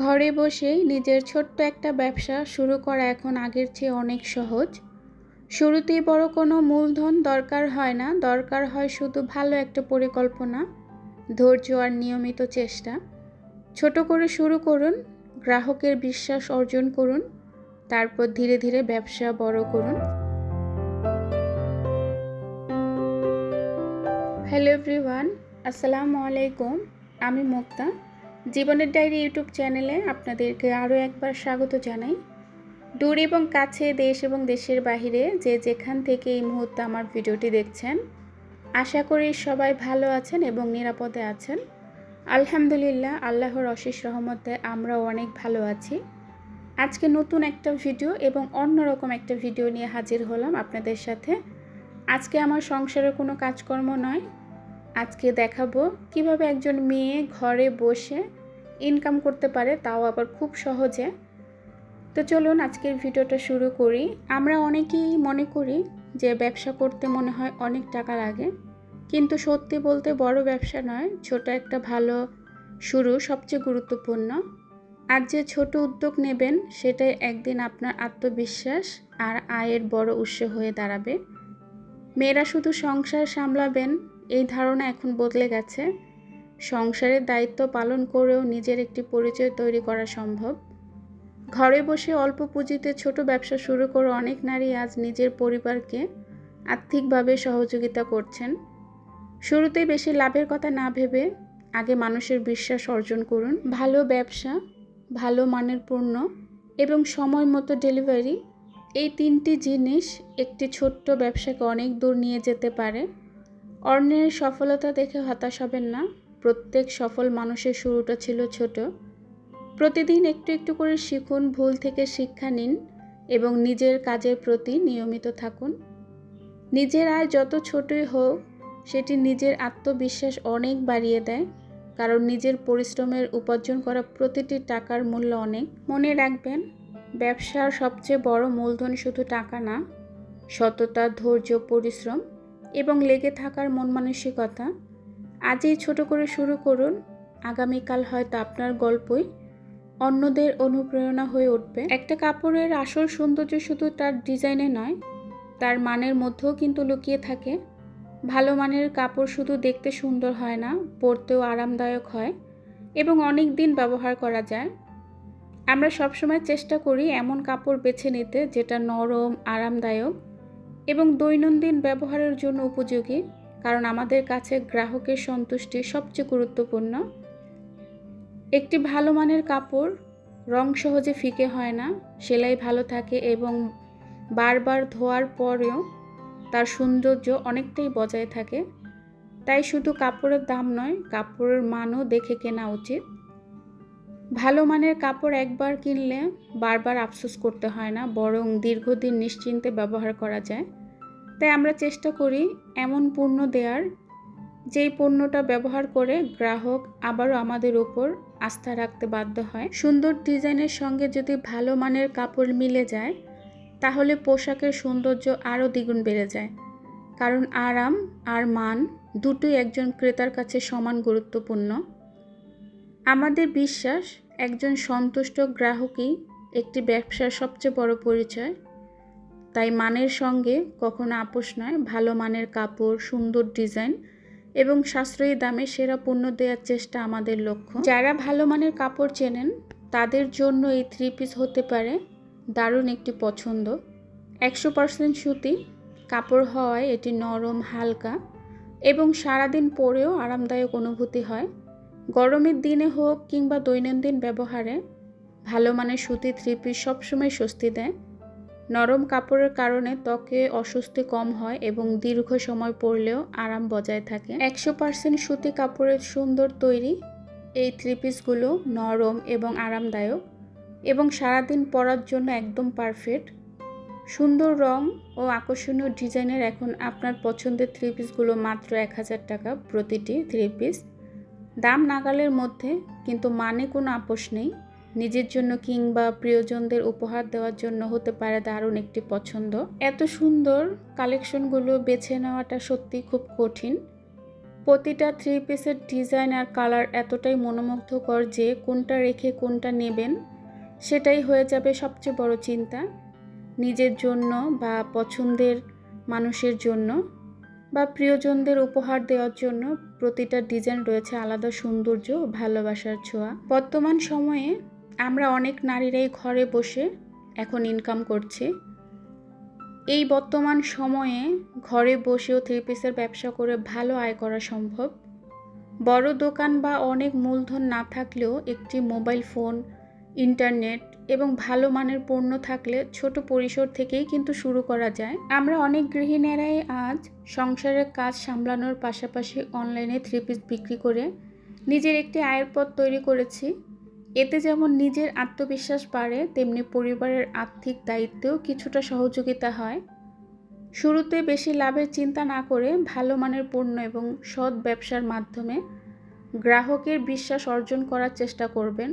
ঘরে বসেই নিজের ছোট্ট একটা ব্যবসা শুরু করা এখন আগের চেয়ে অনেক সহজ। শুরুতেই বড় কোনো মূলধন দরকার হয় না, দরকার হয় শুধু ভালো একটা পরিকল্পনা, ধৈর্য আর নিয়মিত চেষ্টা। ছোট করে শুরু করুন, গ্রাহকের বিশ্বাস অর্জন করুন, তারপর ধীরে ধীরে ব্যবসা বড় করুন। হ্যালো এভরিওয়ান, আসসালামু আলাইকুম। আমি মুক্তা। জীবনের ডায়েরি ইউটিউব চ্যানেলে আপনাদেরকে আরও একবার স্বাগত জানাই। দূর এবং কাছে, দেশ এবং দেশের বাইরে যে যেখান থেকে এই মুহূর্তে আমার ভিডিওটি দেখছেন, আশা করি সবাই ভালো আছেন এবং নিরাপদে আছেন। আলহামদুলিল্লাহ, আল্লাহর অশেষ রহমতে আমরাও অনেক ভালো আছি। আজকে নতুন একটা ভিডিও এবং অন্যরকম একটা ভিডিও নিয়ে হাজির হলাম আপনাদের সাথে। আজকে আমার সংসারে কোনো কাজকর্ম নয়, আজকে দেখাবো কিভাবে একজন মেয়ে ঘরে বসে ইনকাম করতে পারে, তাও আবার খুব সহজে। তো চলুন আজকের ভিডিওটা শুরু করি। আমরা অনেকেই মনে করি যে ব্যবসা করতে মনে হয় অনেক টাকা লাগে, কিন্তু সত্যি বলতে বড় ব্যবসা নয়, ছোট একটা ভালো শুরু সবচেয়ে গুরুত্বপূর্ণ। আর যে ছোট উদ্যোগ নেবেন সেটাই একদিন আপনার আত্মবিশ্বাস আর আয়ের বড় উৎস হয়ে দাঁড়াবে। মেয়েরা শুধু সংসার সামলাবেন এই ধারণা এখন বদলে গেছে। সংসারের দায়িত্ব পালন করেও নিজের একটি পরিচয় তৈরি করা সম্ভব। ঘরে বসে অল্প পুঁজিতে ছোট ব্যবসা শুরু করে অনেক নারী আজ নিজের পরিবারকে আর্থিকভাবে সহযোগিতা করছেন। শুরুতেই বেশি লাভের কথা না ভেবে আগে মানুষের বিশ্বাস অর্জন করুন। ভালো ব্যবসা, ভালো মানের পণ্য এবং সময় মতো ডেলিভারি, এই তিনটি জিনিস একটি ছোট্ট ব্যবসাকে অনেক দূর নিয়ে যেতে পারে। অন্যের সফলতা দেখে হতাশ হবেন না। প্রত্যেক সফল মানুষের শুরুটা ছিল ছোট। প্রতিদিন একটু একটু করে শিখুন, ভুল থেকে শিক্ষা নিন এবং নিজের কাজের প্রতি নিয়মিত থাকুন। নিজের আয় যত ছোটই হোক, সেটি নিজের আত্মবিশ্বাস অনেক বাড়িয়ে দেয়, কারণ নিজের পরিশ্রমের উপার্জন করা প্রতিটি টাকার মূল্য অনেক। মনে রাখবেন, ব্যবসার সবচেয়ে বড় মূলধন শুধু টাকা না, সততা, ধৈর্য, পরিশ্রম এবং লেগে থাকার মন মানসিকতা। আজই ছোট করে শুরু করুন, আগামীকাল হয়তো আপনার গল্পই অন্যদের অনুপ্রেরণা হয়ে উঠবে। একটা কাপড়ের আসল সৌন্দর্য শুধু তার ডিজাইনে নয়, তার মানের মধ্যেও কিন্তু লুকিয়ে থাকে। ভালো মানের কাপড় শুধু দেখতে সুন্দর হয় না, পরতেও আরামদায়ক হয় এবং অনেক দিন ব্যবহার করা যায়। আমরা সবসময় চেষ্টা করি এমন কাপড় বেছে নিতে যেটা নরম, আরামদায়ক এবং দৈনন্দিন ব্যবহারের জন্য উপযোগী, কারণ আমাদের কাছে গ্রাহকের সন্তুষ্টি সবচেয়ে গুরুত্বপূর্ণ। একটি ভালো মানের কাপড় রং সহজে ফিকে হয় না, সেলাই ভালো থাকে এবং বারবার ধোয়ার পরেও তার সৌন্দর্য অনেকটাই বজায় থাকে। তাই শুধু কাপড়ের দাম নয়, কাপড়ের মানও দেখে কেনা উচিত। ভালো মানের কাপড় একবার কিনলে বারবার আফসোস করতে হয় না, বরং দীর্ঘদিন নিশ্চিন্তে ব্যবহার করা যায়। তাই আমরা চেষ্টা করি এমন পণ্য দেওয়ার, যেই পণ্যটা ব্যবহার করে গ্রাহক আবারও আমাদের উপর আস্থা রাখতে বাধ্য হয়। সুন্দর ডিজাইনের সঙ্গে যদি ভালো মানের কাপড় মিলে যায়, তাহলে পোশাকের সৌন্দর্য আরও দ্বিগুণ বেড়ে যায়, কারণ আরাম আর মান দুটোই একজন ক্রেতার কাছে সমান গুরুত্বপূর্ণ। আমাদের বিশ্বাস, একজন সন্তুষ্ট গ্রাহকই একটি ব্যবসার সবচেয়ে বড় পরিচয়। তাই মানের সঙ্গে কখনো আপোষ নয়। ভালো মানের কাপড়, সুন্দর ডিজাইন এবং সাশ্রয়ী দামে সেরা পণ্য দেওয়ার চেষ্টা আমাদের লক্ষ্য। যারা ভালো মানের কাপড় চেনেন তাদের জন্য এই 3 পিস হতে পারে দারুণ একটি পছন্দ। 100% সুতি কাপড় হওয়ায় এটি নরম, হালকা এবং সারাদিন পরেও আরামদায়ক অনুভূতি হয়। গরমের দিনে হোক কিংবা দৈনন্দিন ব্যবহারে ভালো মানের সুতি 3 পিস সবসময় স্বস্তি দেয়। নরম কাপড়ের কারণে ত্বকে অস্বস্তি কম হয় এবং দীর্ঘ সময় পরলেও আরাম বজায় থাকে। 100% সুতি কাপড়ের সুন্দর তৈরি এই 3 পিসগুলো নরম এবং আরামদায়ক এবং সারাদিন পরার জন্য একদম পারফেক্ট। সুন্দর রং ও আকর্ষণীয় ডিজাইনের এখন আপনার পছন্দের 3 পিসগুলো মাত্র 1000 টাকা প্রতিটি 3 পিস। দাম নাগালের মধ্যে, কিন্তু মানে কোনো আপোষ নেই। নিজের জন্য কিংবা প্রিয়জনদের উপহার দেওয়ার জন্য হতে পারে দারুণ একটি পছন্দ। এত সুন্দর কালেকশনগুলো বেছে নেওয়াটা সত্যি খুব কঠিন। প্রতিটা থ্রি পিসের ডিজাইন আর কালার এতটাই মনোমুগ্ধকর যে কোনটা রেখে কোনটা নেবেন সেটাই হয়ে যাবে সবচেয়ে বড় চিন্তা। নিজের জন্য বা পছন্দের মানুষের জন্য বা প্রিয়জনদের উপহার দেওয়ার জন্য প্রতিটা ডিজাইন রয়েছে আলাদা সৌন্দর্য ও ভালোবাসার ছোঁয়া। বর্তমান সময়ে আমরা অনেক নারীরাই ঘরে বসে এখন ইনকাম করছি। এই বর্তমান সময়ে ঘরে বসেও থ্রি পিসের ব্যবসা করে ভালো আয় করা সম্ভব। বড় দোকান বা অনেক মূলধন না থাকলেও একটি মোবাইল ফোন, ইন্টারনেট এবং ভালো মানের পণ্য থাকলে ছোট পরিসর থেকেই কিন্তু শুরু করা যায়। আমরা অনেক গৃহিণীরাই আজ সংসারের কাজ সামলানোর পাশাপাশি অনলাইনে থ্রি পিস বিক্রি করে নিজের একটি আয়ের পথ তৈরি করেছি। এতে যেমন নিজের আত্মবিশ্বাস বাড়ে, তেমনি পরিবারের আর্থিক দায়িত্বেও কিছুটা সহযোগিতা হয়। শুরুতে বেশি লাভের চিন্তা না করে ভালো মানের পণ্য এবং সৎ ব্যবসার মাধ্যমে গ্রাহকের বিশ্বাস অর্জন করার চেষ্টা করবেন।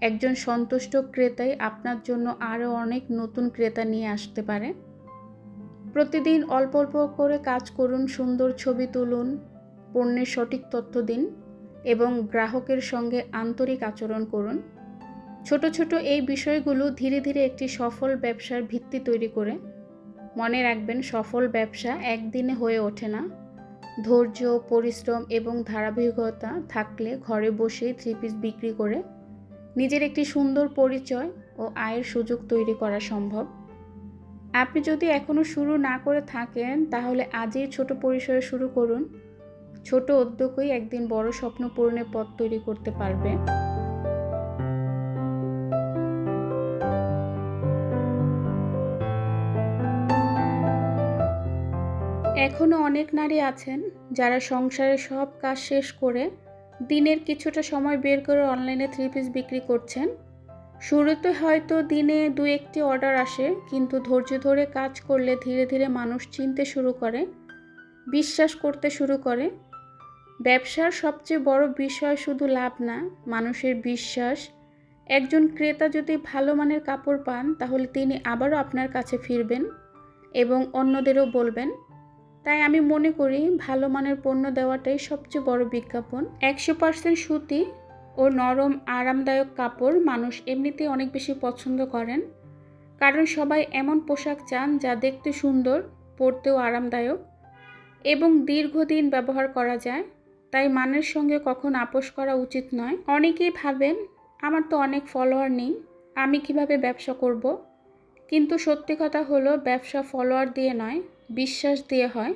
একজন সন্তুষ্ট ক্রেতাই আপনার জন্য আরও অনেক নতুন ক্রেতা নিয়ে আসতে পারে। প্রতিদিন অল্প অল্প করে কাজ করুন, সুন্দর ছবি তুলুন, পণ্যের সঠিক তথ্য দিন এবং গ্রাহকের সঙ্গে আন্তরিক আচরণ করুন। ছোট ছোট এই বিষয়গুলো ধীরে ধীরে একটি সফল ব্যবসার ভিত্তি তৈরি করে। মনে রাখবেন, সফল ব্যবসা একদিনে হয়ে ওঠে না। ধৈর্য, পরিশ্রম এবং ধারাবাহিকতা থাকলে ঘরে বসেই থ্রি পিস বিক্রি করে নিজের একটি সুন্দর পরিচয় ও আয়ের সুযোগ তৈরি করা সম্ভব। আপনি যদি এখনও শুরু না করে থাকেন তাহলে আজই ছোট পরিসরে শুরু করুন। ছোট উদ্যোগই একদিন বড় স্বপ্ন পূরণের পথ তৈরি করতে পারবে। এখনও অনেক নারী আছেন যারা সংসারের সব কাজ শেষ করে দিনের কিছুটা সময় বের করে অনলাইনে থ্রি পিস বিক্রি করছেন। শুরুতে হয়তো দিনে 2-1টি অর্ডার আসে, কিন্তু ধৈর্য ধরে কাজ করলে ধীরে ধীরে মানুষ চিনতে শুরু করে, বিশ্বাস করতে শুরু করে। ব্যবসার সবচেয়ে বড় বিষয় শুধু লাভ না, মানুষের বিশ্বাস। একজন ক্রেতা যদি ভালো মানের কাপড় পান তাহলে তিনি আবারও আপনার কাছে ফিরবেন এবং অন্যদেরও বলবেন। তাই আমি মনে করি ভালো মানের পণ্য দেওয়াটাই সবচেয়ে বড় বিজ্ঞাপন। 100% সুতি ও নরম আরামদায়ক কাপড় মানুষ এমনিতেই অনেক বেশি পছন্দ করেন, কারণ সবাই এমন পোশাক চান যা দেখতে সুন্দর, পরতেও আরামদায়ক এবং দীর্ঘদিন ব্যবহার করা যায়। তাই মানের সঙ্গে কখন আপোস করা উচিত নয়। অনেকেই ভাবেন, আমার তো অনেক ফলোয়ার নেই, আমি কিভাবে ব্যবসা করব? কিন্তু সত্যি কথা হলো, ব্যবসা ফলোয়ার দিয়ে নয়, বিশ্বাস দিয়ে হয়।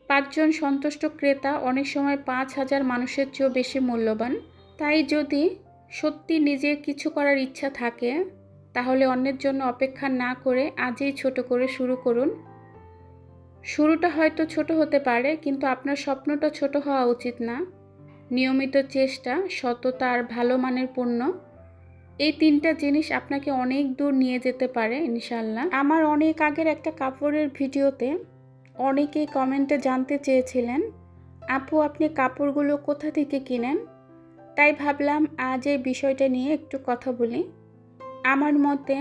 5 জন সন্তুষ্ট ক্রেতা অনেক সময় 5,000 মানুষের চেয়েও বেশি মূল্যবান। তাই যদি সত্যি নিজের কিছু করার ইচ্ছা থাকে তাহলে অন্যের জন্য অপেক্ষা না করে আজই ছোট করে শুরু করুন। শুরুটা হয়তো ছোট হতে পারে, কিন্তু আপনার স্বপ্নটা ছোট হওয়া উচিত না। নিয়মিত চেষ্টা, সততা আর ভালো মানের পণ্য, এই 3টা জিনিস আপনাকে অনেক দূর নিয়ে যেতে পারে ইনশাল্লাহ। আমার অনেক আগের একটা কাপড়ের ভিডিওতে অনেকেই কমেন্টে জানতে চেয়েছিলেন, আপু আপনি কাপড়গুলো কোথা থেকে কিনেন? তাই ভাবলাম আজ এই বিষয়টা নিয়ে একটু কথা বলি। আমার মতে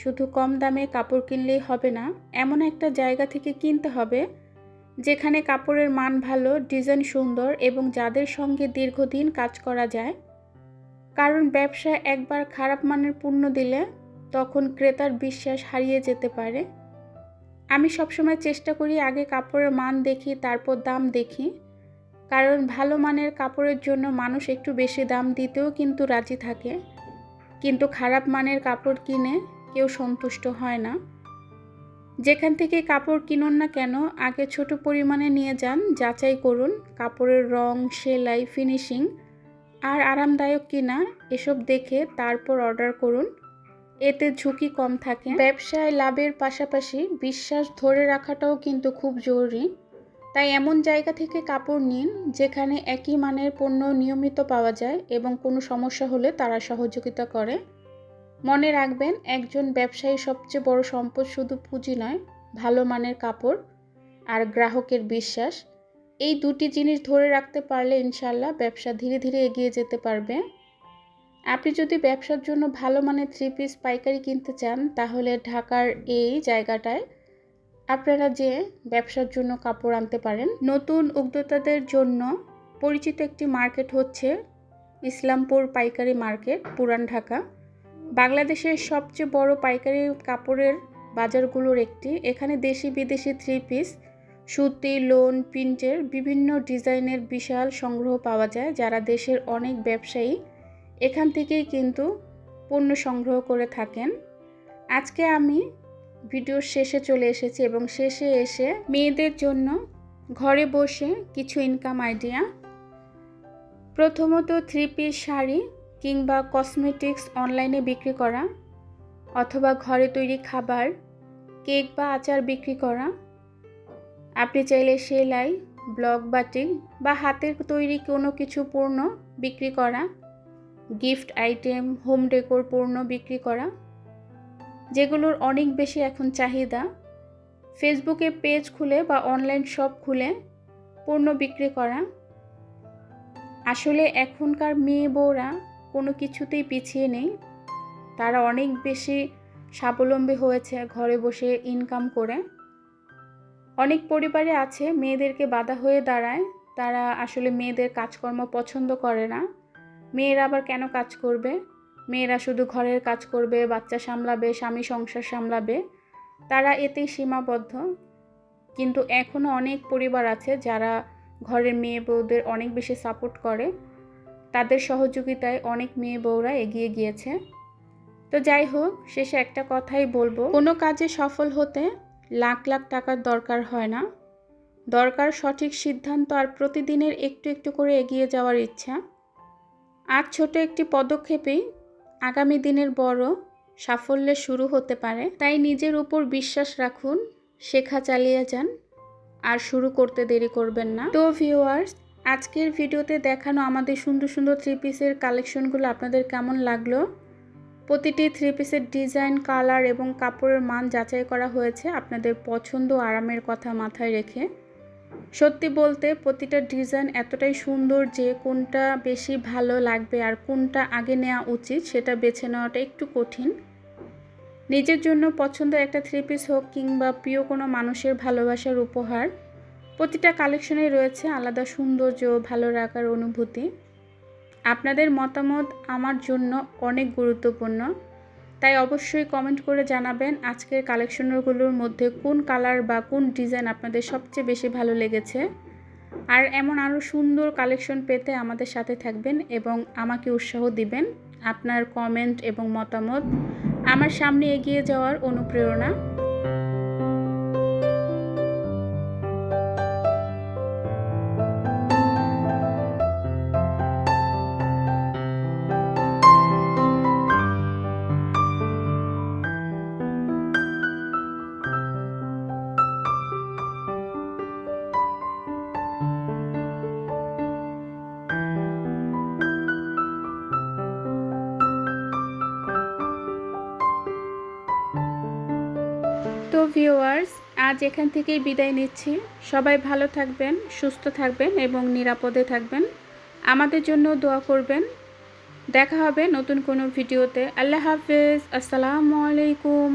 শুধু কম দামে কাপড় কিনলেই হবে না, এমন একটা জায়গা থেকে কিনতে হবে যেখানে কাপড়ের মান ভালো, ডিজাইন সুন্দর এবং যাদের সঙ্গে দীর্ঘদিন কাজ করা যায়। কারণ ব্যবসায় একবার খারাপ মানের পণ্য দিলে তখন ক্রেতার বিশ্বাস হারিয়ে যেতে পারে। আমি সবসময় চেষ্টা করি আগে কাপড়ের মান দেখি, তারপর দাম দেখি। কারণ ভালো মানের কাপড়ের জন্য মানুষ একটু বেশি দাম দিতেও কিন্তু রাজি থাকে, কিন্তু খারাপ মানের কাপড় কিনে কেউ সন্তুষ্ট হয় না। যেখান থেকে কাপড় কিনুন না কেন, আগে ছোট পরিমাণে নিয়ে যান, যাচাই করুন কাপড়ের রং, সেলাই, ফিনিশিং আর আরামদায়ক কিনা এসব দেখে তারপর অর্ডার করুন। এতে ঝুঁকি কম থাকে। ব্যবসায় লাভের পাশাপাশি বিশ্বাস ধরে রাখাটাও কিন্তু খুব জরুরি। তাই এমন জায়গা থেকে কাপড় নিন যেখানে একই মানের পণ্য নিয়মিত পাওয়া যায় এবং কোনো সমস্যা হলে তারা সহযোগিতা করে। মনে রাখবেন, একজন ব্যবসায়ীর সবচেয়ে বড় সম্পদ শুধু পুঁজি নয়, ভালো মানের কাপড় আর গ্রাহকের বিশ্বাস। এই দুটি জিনিস ধরে রাখতে পারলে ইনশাল্লাহ ব্যবসা ধীরে ধীরে এগিয়ে যেতে পারবে। আপনি যদি ব্যবসার জন্য ভালো মানের থ্রি পিস পাইকারি কিনতে চান তাহলে ঢাকার এই জায়গাটায় আপনারা যে ব্যবসার জন্য কাপড় আনতে পারেন। নতুন উদ্যোক্তাদের জন্য পরিচিত একটি মার্কেট হচ্ছে ইসলামপুর পাইকারি মার্কেট, পুরান ঢাকা। বাংলাদেশের সবচেয়ে বড় পাইকারি কাপড়ের বাজারগুলোর একটি। এখানে দেশি বিদেশি থ্রি পিস, সুতি, লোন, প্রিন্টের বিভিন্ন ডিজাইনের বিশাল সংগ্রহ পাওয়া যায়। যারা দেশের অনেক ব্যবসায়ী এখান থেকেই কিন্তু পণ্য সংগ্রহ করে থাকেন। আজকে আমি ভিডিওর শেষে চলে এসেছি এবং শেষে এসে মেয়েদের জন্য ঘরে বসে কিছু ইনকাম আইডিয়া। প্রথমত থ্রি পিস শাড়ি কিংবা কসমেটিক্স অনলাইনে বিক্রি করা, অথবা ঘরে তৈরি খাবার, কেক বা আচার বিক্রি করা। আপনি চাইলে সেলাই, ব্লক বাটিক বা হাতের তৈরি কোনো কিছু পণ্য বিক্রি করা, গিফট আইটেম, হোম ডেকোর পণ্য বিক্রি করা, যেগুলোর অনেক বেশি এখন চাহিদা। ফেসবুকে পেজ খুলে বা অনলাইন শপ খুলে পণ্য বিক্রি করা। আসলে এখনকার মেয়ে বউরা কোনো কিছুতেই পিছিয়ে নেই। তারা অনেক বেশি স্বাবলম্বী হয়েছে ঘরে বসে ইনকাম করে। অনেক পরিবারে আছে মেয়েদেরকে বাধা হয়ে দাঁড়ায়, তারা আসলে মেয়েদের কাজকর্ম পছন্দ করে না। মেয়েরা আবার কেন কাজ করবে, মেয়েরা শুধু ঘরের কাজ করবে, বাচ্চা সামলাবে, স্বামী সংসার সামলাবে, তারা এতেই সীমাবদ্ধ। কিন্তু এখনও অনেক পরিবার আছে যারা ঘরের মেয়ে বউদের অনেক বেশি সাপোর্ট করে। তাদের সহযোগিতায় অনেক মেয়ে বউরা এগিয়ে গিয়েছে। তো যাই হোক, শেষে একটা কথাই বলবো, কোনো কাজে সফল হতে লাখ লাখ টাকার দরকার হয় না। দরকার সঠিক সিদ্ধান্ত আর প্রতিদিনের একটু একটু করে এগিয়ে যাওয়ার ইচ্ছা। আজ ছোট একটি পদক্ষেপেই আগামী দিনের বড় সাফল্যের শুরু হতে পারে। তাই নিজের উপর বিশ্বাস রাখুন, শেখা চালিয়ে যান, আর শুরু করতে দেরি করবেন না। তো ভিউয়ার্স, আজকের ভিডিওতে দেখানো আমাদের সুন্দর সুন্দর থ্রি পিসের কালেকশনগুলো আপনাদের কেমন লাগলো? প্রতিটি থ্রি পিসের ডিজাইন, কালার এবং কাপড়ের মান যাচাই করা হয়েছে আপনাদের পছন্দ ও আরামের কথা মাথায় রেখে। সত্যি বলতে প্রতিটা ডিজাইন এতটাই সুন্দর যে কোনটা বেশি ভালো লাগবে আর কোনটা আগে নেওয়া উচিত সেটা বেছে নেওয়াটা একটু কঠিন। নিজের জন্য পছন্দের একটা থ্রি পিস হোক কিংবা প্রিয় কোনো মানুষের ভালোবাসার উপহার, প্রতিটা কালেকশনে রয়েছে আলাদা সৌন্দর্য ও ভালো লাগার অনুভূতি। আপনাদের মতামত আমার জন্য অনেক গুরুত্বপূর্ণ, তাই অবশ্যই কমেন্ট করে জানাবেন আজকের কালেকশনগুলোর মধ্যে কোন কালার বা কোন ডিজাইন আপনাদের সবচেয়ে বেশি ভালো লেগেছে। আর এমন আরও সুন্দর কালেকশন পেতে আমাদের সাথে থাকবেন এবং আমাকে উৎসাহ দিবেন। আপনার কমেন্ট এবং মতামত আমার সামনে এগিয়ে যাওয়ার অনুপ্রেরণা। তো ভিউয়ার্স, আজ এখান থেকেই বিদায় নিচ্ছি। সবাই ভালো থাকবেন, সুস্থ থাকবেন এবং নিরাপদে থাকবেন। আমাদের জন্য দোয়া করবেন। দেখা হবে নতুন কোনো ভিডিওতে। আল্লাহ হাফেজ। আসসালামু আলাইকুম।